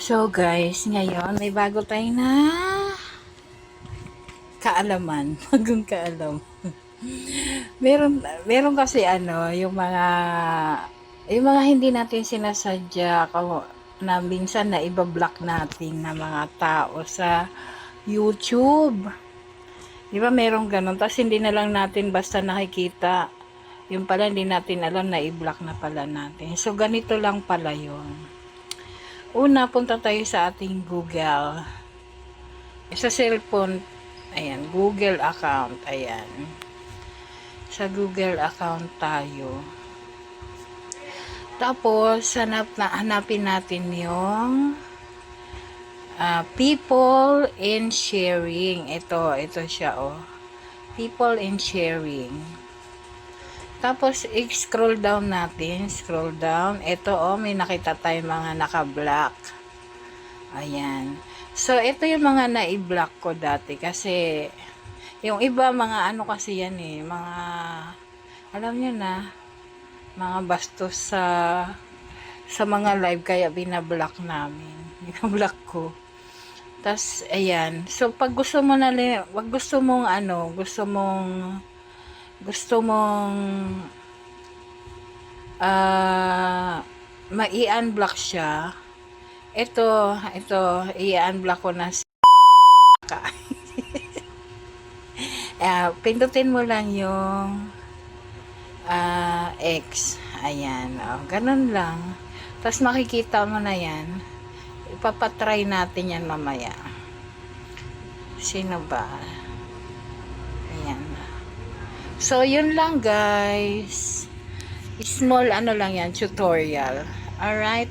So guys, ngayon may bago tayong na kaalaman, bagong kaalam. Meron kasi yung mga hindi natin sinasadya na minsan na ibablock natin na mga tao sa YouTube. Di ba merong ganun? Tapos hindi na lang natin basta nakikita. Yung pala hindi natin alam na i-block na pala natin. So ganito lang pala yun. Una, punta tayo sa ating Google. Sa cellphone, ayan, Google account, ayan. Sa Google account tayo. Tapos, hanapin natin yung people in sharing. Ito siya, oh. People in sharing. Tapos, scroll down natin. Scroll down. Ito, oh, may nakita tayong mga naka-block. Ayan. So, ito yung mga na-block ko dati. Kasi, yung iba, mga ano kasi yan eh. Mga, alam nyo na, mga bastos sa mga live. Kaya, binablock namin. Binablock ko. Tapos, ayan. So, pag gusto mo na, wag gusto mong mai-unblock siya. Ito, i-unblock ko na pindutin mo lang yung X. Ayan, ganun lang. Tapos makikita mo na yan. Ipapatry natin yan mamaya. Sino ba? Ayan. So, yun lang guys. Small lang yan, tutorial. Alright?